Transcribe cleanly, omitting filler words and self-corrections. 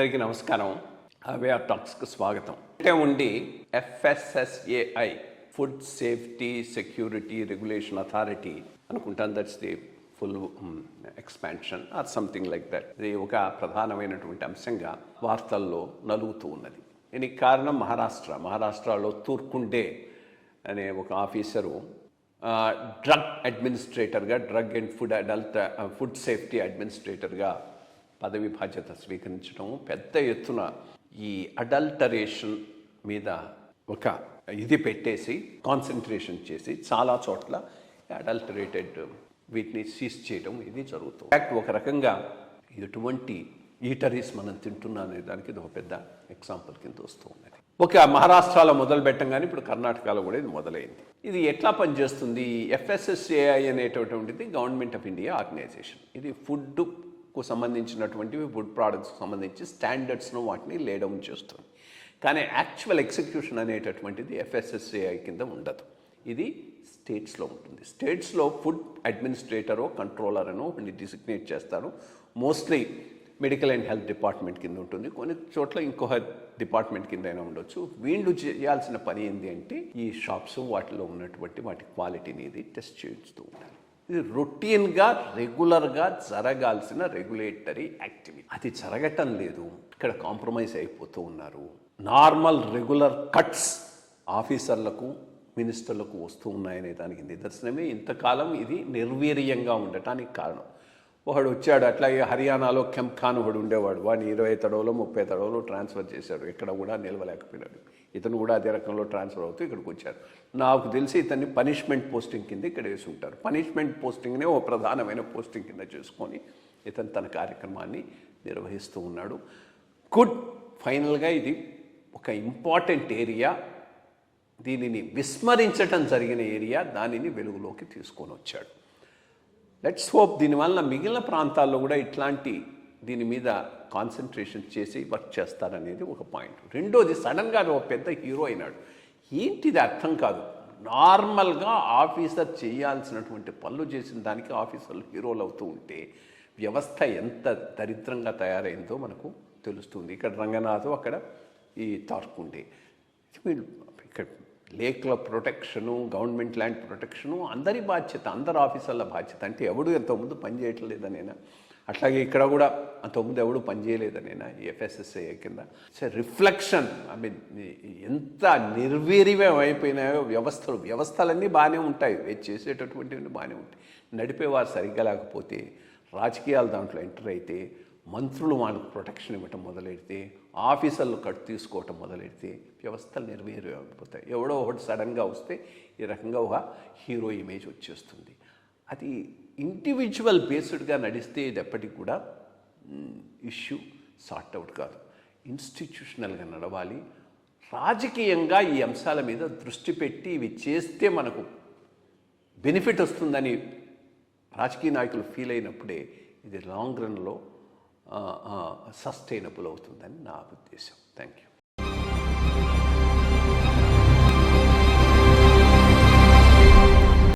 అందరికీ నమస్కారం. అవేర్ టాక్స్కు స్వాగతం. అంటే ఉండి FSSAI, food safety security regulation authority అనుకుంటాను. That's the full expansion or something like that. ఇది ఒక ప్రధానమైనటువంటి అంశంగా వార్తల్లో నలుగుతూ ఉన్నది. దీనికి కారణం మహారాష్ట్రలో తూర్కుండే అనే ఒక ఆఫీసరు డ్రగ్ అడ్మినిస్ట్రేటర్గా, డ్రగ్ అండ్ ఫుడ్ సేఫ్టీ అడ్మినిస్ట్రేటర్గా పదవి బాధ్యత స్వీకరించడం, పెద్ద ఎత్తున ఈ అడల్టరేషన్ మీద ఒక ఇది పెట్టేసి కాన్సన్ట్రేషన్ చేసి చాలా చోట్ల అడల్టరేటెడ్ వీటిని సీజ్ చేయడం ఇది జరుగుతుంది. ఫ్యాక్ట్ ఒక రకంగా ఎటువంటి ఈటరీస్ మనం తింటున్నా అనే దానికి ఇది ఒక పెద్ద ఎగ్జాంపుల్ కింద వస్తూ ఉన్నది. ఒక మహారాష్ట్రలో మొదలు పెట్టంగానే ఇప్పుడు కర్ణాటకలో కూడా ఇది మొదలైంది. ఇది ఎట్లా పనిచేస్తుంది? FSSAI అనేటటువంటిది గవర్నమెంట్ ఆఫ్ ఇండియా ఆర్గనైజేషన్. ఇది ఫుడ్కు సంబంధించినటువంటివి, ఫుడ్ ప్రోడక్ట్స్కి సంబంధించి స్టాండర్డ్స్ను వాటిని లే డౌన్ చేస్తుంది. కానీ యాక్చువల్ ఎగ్జిక్యూషన్ అనేటటువంటిది FSSAI కింద ఉండదు. ఇది స్టేట్స్లో ఉంటుంది. స్టేట్స్లో ఫుడ్ అడ్మినిస్ట్రేటరో కంట్రోలర్ అనో డిసిగ్నేట్ చేస్తారు. Mostly medical and health department కింద ఉంటుంది. కొన్ని చోట్ల ఇంకొక డిపార్ట్మెంట్ కింద అయినా ఉండొచ్చు. వీళ్ళు చేయాల్సిన పని ఏంటి అంటే ఈ షాప్స్ వాటిలో ఉన్నటువంటి వాటి క్వాలిటీని ఇది టెస్ట్ చేస్తూ ఉంటారు. ఇది రొటీన్గా రెగ్యులర్గా జరగాల్సిన రెగ్యులేటరీ యాక్టివిటీ. అది జరగటం లేదు. ఇక్కడ కాంప్రమైజ్ అయిపోతూ ఉన్నారు. నార్మల్ రెగ్యులర్ కట్స్ ఆఫీసర్లకు, మినిస్టర్లకు వస్తూ ఉన్నాయనే దానికి నిదర్శనమే ఇంతకాలం ఇది నిర్వీర్యంగా ఉండటానికి కారణం. ఒకడు వచ్చాడు, అట్లాగే హర్యానాలో కెంప్ఖాన్ ఒకడు ఉండేవాడు. వాడిని 20 తడవలో 30 తడవలో ట్రాన్స్ఫర్ చేశాడు. ఎక్కడ కూడా నిలవలేకపోయినాడు. ఇతను కూడా అదే రకంలో ట్రాన్స్ఫర్ అవుతూ ఇక్కడికి వచ్చారు. నాకు తెలిసి ఇతన్ని పనిష్మెంట్ పోస్టింగ్ కింద ఇక్కడ వేసి ఉంటారు. పనిష్మెంట్ పోస్టింగ్నే ఓ ప్రధానమైన పోస్టింగ్ కింద చేసుకొని ఇతను తన కార్యక్రమాన్ని నిర్వహిస్తూ ఉన్నాడు. ఫైనల్గా ఇది ఒక ఇంపార్టెంట్ ఏరియా, దీనిని విస్మరించటం జరిగిన ఏరియా, దానిని వెలుగులోకి తీసుకొని వచ్చాడు. లెట్స్ హోప్ దీనివల్ల మిగిలిన ప్రాంతాల్లో కూడా ఇట్లాంటి దీని మీద కాన్సన్ట్రేషన్ చేసి వర్క్ చేస్తారనేది ఒక పాయింట్. రెండోది, సడన్గా ఒక పెద్ద హీరో అయినాడు. ఏంటిది అర్థం కాదు. నార్మల్గా ఆఫీసర్ చేయాల్సినటువంటి పనులు చేసిన దానికి ఆఫీసర్లు హీరోలు అవుతూ ఉంటే వ్యవస్థ ఎంత దరిద్రంగా తయారైందో మనకు తెలుస్తుంది. ఇక్కడ రంగనాథ్, అక్కడ ఈ తార్కుండే. ఇక్కడ లేక్ల ప్రొటెక్షను, గవర్నమెంట్ ల్యాండ్ ప్రొటెక్షను అందరి బాధ్యత, అందరు ఆఫీసర్ల బాధ్యత. అంటే ఎవడు ఎంతోముందు పని చేయట్లేదనేనా? అట్లాగే ఇక్కడ కూడా అంతకుముందు ఎవడు పనిచేయలేదనేనా ఈ FSSAI కింద? రిఫ్లెక్షన్. ఎంత నిర్వీర్యం అయిపోయినాయో వ్యవస్థలన్నీ బాగానే ఉంటాయి, చేసేటటువంటివి బాగానే ఉంటాయి. నడిపేవారు సరిగ్గా లేకపోతే, రాజకీయాలు దాంట్లో ఎంటర్ అయితే, మంత్రులు వాళ్ళకు ప్రొటెక్షన్ ఇవ్వటం మొదలెడితే, ఆఫీసర్లు కట్ తీసుకోవటం మొదలెడితే వ్యవస్థలు నిర్వీర్యం అయిపోతాయి. ఎవడో ఒకటి సడన్గా వస్తే ఈ రకంగా ఒక హీరో ఇమేజ్ వచ్చేస్తుంది. అది ఇండివిజువల్ బేస్డ్గా నడిస్తే ఇది ఎప్పటికి కూడా ఇష్యూ సార్ట్ అవుట్ కాదు. ఇన్స్టిట్యూషనల్గా నడవాలి. రాజకీయంగా ఈ అంశాల మీద దృష్టి పెట్టి ఇవి చేస్తే మనకు బెనిఫిట్ వస్తుందని రాజకీయ నాయకులు ఫీల్ అయినప్పుడే ఇది లాంగ్ రన్లో సస్టైనబుల్ అవుతుందని నా ఉద్దేశం. Thank you.